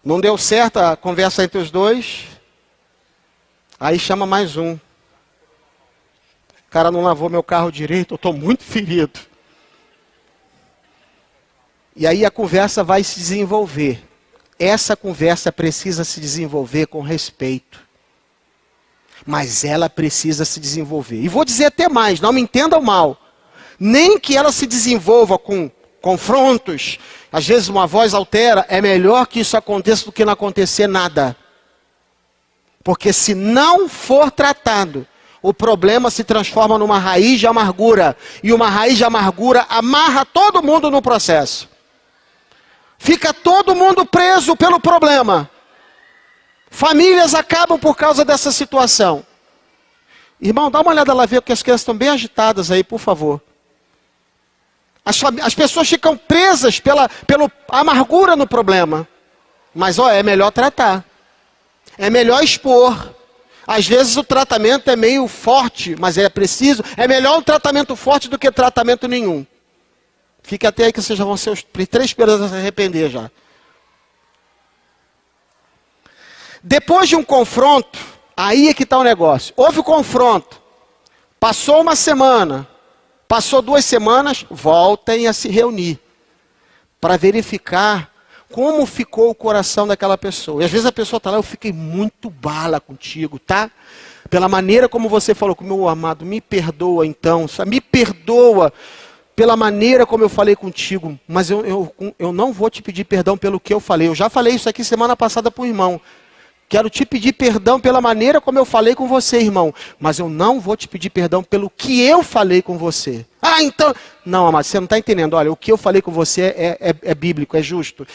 Não deu certo a conversa entre os dois. Aí chama mais um. O cara não lavou meu carro direito, eu estou muito ferido. E aí a conversa vai se desenvolver. Essa conversa precisa se desenvolver com respeito. Mas ela precisa se desenvolver. E vou dizer até mais, não me entendam mal. Nem que ela se desenvolva com confrontos. Às vezes uma voz altera. É melhor que isso aconteça do que não acontecer nada. Porque se não for tratado, o problema se transforma numa raiz de amargura. E uma raiz de amargura amarra todo mundo no processo. Fica todo mundo preso pelo problema. Famílias acabam por causa dessa situação. Irmão, dá uma olhada lá, ver porque as crianças estão bem agitadas aí, por favor. As pessoas ficam presas pela amargura no problema. Mas, é melhor tratar. É melhor expor. Às vezes o tratamento é meio forte, mas é preciso. É melhor um tratamento forte do que tratamento nenhum. Fique até aí que vocês já vão ser os 3 primeiros a se arrepender já. Depois de um confronto, aí é que está o negócio. Houve o confronto. Passou uma semana. Passou 2 semanas, voltem a se reunir. Para verificar como ficou o coração daquela pessoa. E às vezes a pessoa está lá, eu fiquei muito bala contigo, tá? Pela maneira como você falou, meu amado, me perdoa então. Me perdoa pela maneira como eu falei contigo. Mas eu não vou te pedir perdão pelo que eu falei. Eu já falei isso aqui semana passada para o irmão. Quero te pedir perdão pela maneira como eu falei com você, irmão. Mas eu não vou te pedir perdão pelo que eu falei com você. Ah, então... Não, amado, você não está entendendo. Olha, o que eu falei com você é bíblico, é justo.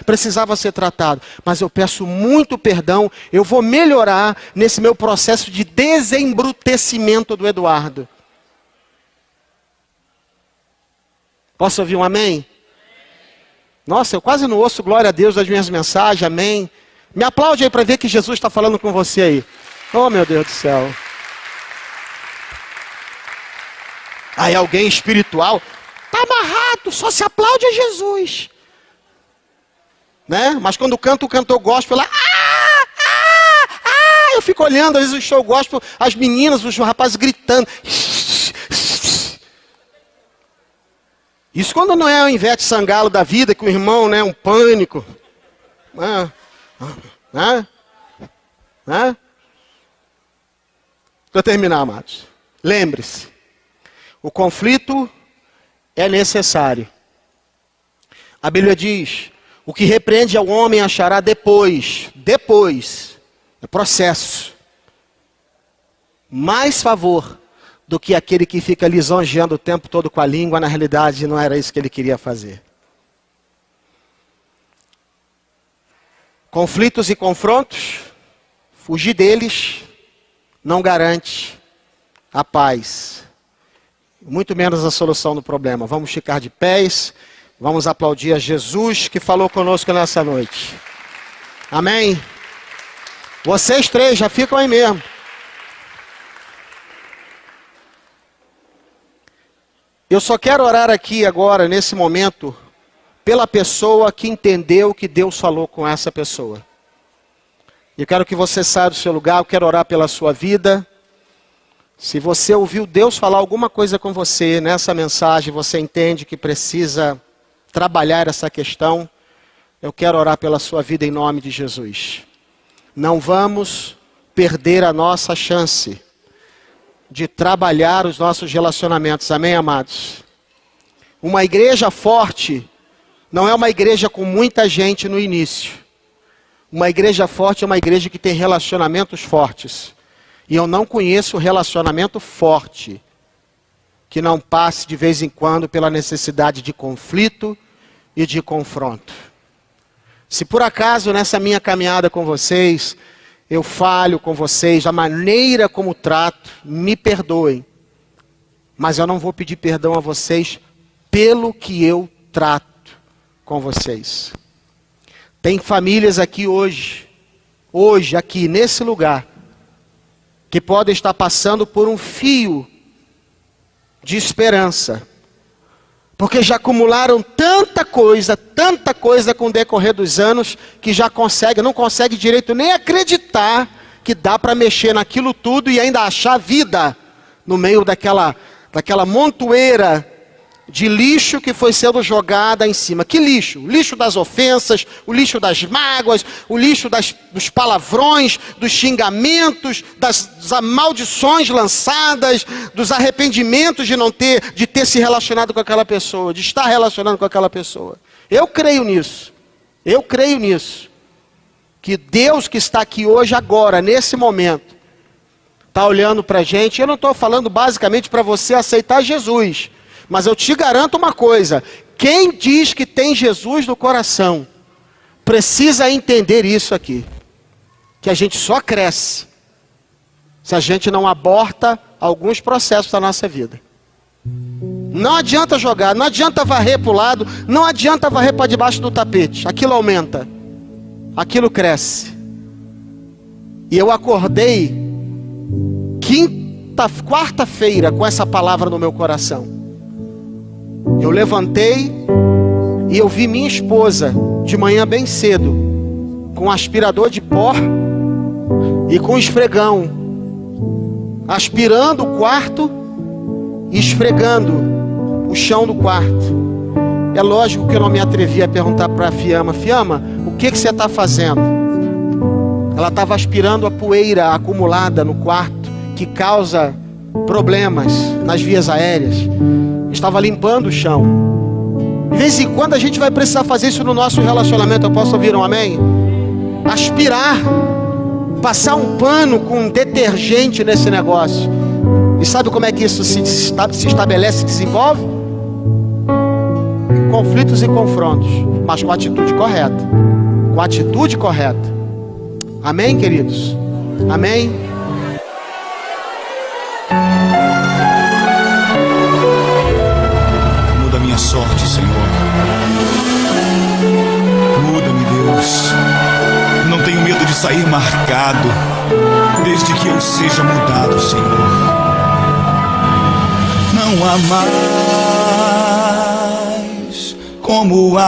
Precisava ser tratado. Mas eu peço muito perdão. Eu vou melhorar nesse meu processo de desembrutecimento do Eduardo. Posso ouvir um amém? Nossa, eu quase não ouço glória a Deus das minhas mensagens, amém. Me aplaude aí para ver que Jesus está falando com você aí. Oh, meu Deus do céu. Aí alguém espiritual, está amarrado, só se aplaude a Jesus. Né? Mas quando canta o cantor gospel lá, eu fico olhando, às vezes o show gospel, as meninas, os rapazes gritando. Isso quando não é o Ivete Sangalo da vida, que o irmão, né, um pânico. Para terminar, amados. Lembre-se, o conflito é necessário. A Bíblia diz, o que repreende ao homem achará depois, é processo, mais favor do que aquele que fica lisonjeando o tempo todo com a língua. Na realidade não era isso que ele queria fazer. Conflitos e confrontos, fugir deles não garante a paz, muito menos a solução do problema. Vamos ficar de pés Vamos aplaudir a Jesus que falou conosco nessa noite. Amém? Vocês três já ficam aí mesmo. Eu só quero orar aqui agora, nesse momento, pela pessoa que entendeu que Deus falou com essa pessoa. Eu quero que você saia do seu lugar, eu quero orar pela sua vida. Se você ouviu Deus falar alguma coisa com você nessa mensagem, você entende que precisa trabalhar essa questão, eu quero orar pela sua vida em nome de Jesus. Não vamos perder a nossa chance de trabalhar os nossos relacionamentos, amém, amados? Uma igreja forte não é uma igreja com muita gente no início. Uma igreja forte é uma igreja que tem relacionamentos fortes. E eu não conheço relacionamento forte que não passe de vez em quando pela necessidade de conflito e de confronto. Se por acaso nessa minha caminhada com vocês, eu falho com vocês, da maneira como trato, me perdoem. Mas eu não vou pedir perdão a vocês pelo que eu trato com vocês. Tem famílias aqui hoje aqui nesse lugar, que podem estar passando por um fio de esperança. Porque já acumularam tanta coisa com o decorrer dos anos, que já não consegue direito nem acreditar que dá para mexer naquilo tudo e ainda achar vida no meio daquela montoeira de lixo que foi sendo jogada em cima. Que lixo? O lixo das ofensas, o lixo das mágoas, o lixo dos palavrões, dos xingamentos, das maldições lançadas, dos arrependimentos de ter se relacionado com aquela pessoa, de estar relacionando com aquela pessoa. Eu creio nisso. Eu creio nisso. Que Deus que está aqui hoje, agora, nesse momento, está olhando para a gente. Eu não estou falando basicamente para você aceitar Jesus. Mas eu te garanto uma coisa, quem diz que tem Jesus no coração, precisa entender isso aqui. Que a gente só cresce, se a gente não aborta alguns processos da nossa vida. Não adianta jogar, não adianta varrer para o lado, não adianta varrer para debaixo do tapete. Aquilo aumenta, aquilo cresce. E eu acordei quarta-feira com essa palavra no meu coração. Eu levantei e eu vi minha esposa de manhã bem cedo, com um aspirador de pó e com um esfregão, aspirando o quarto e esfregando o chão do quarto. É lógico que eu não me atrevi a perguntar para a Fiamma: Fiamma, o que você está fazendo? Ela estava aspirando a poeira acumulada no quarto, que causa problemas nas vias aéreas. Estava limpando o chão. De vez em quando a gente vai precisar fazer isso no nosso relacionamento. Eu posso ouvir um amém? Aspirar, passar um pano com detergente nesse negócio. E sabe como é que isso se estabelece, se desenvolve? Conflitos e confrontos, mas com a atitude correta. Com a atitude correta. Amém, queridos? Amém? Sorte, Senhor. Muda-me, Deus. Eu não tenho medo de sair marcado, desde que eu seja mudado, Senhor. Não há mais como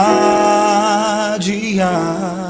adiar.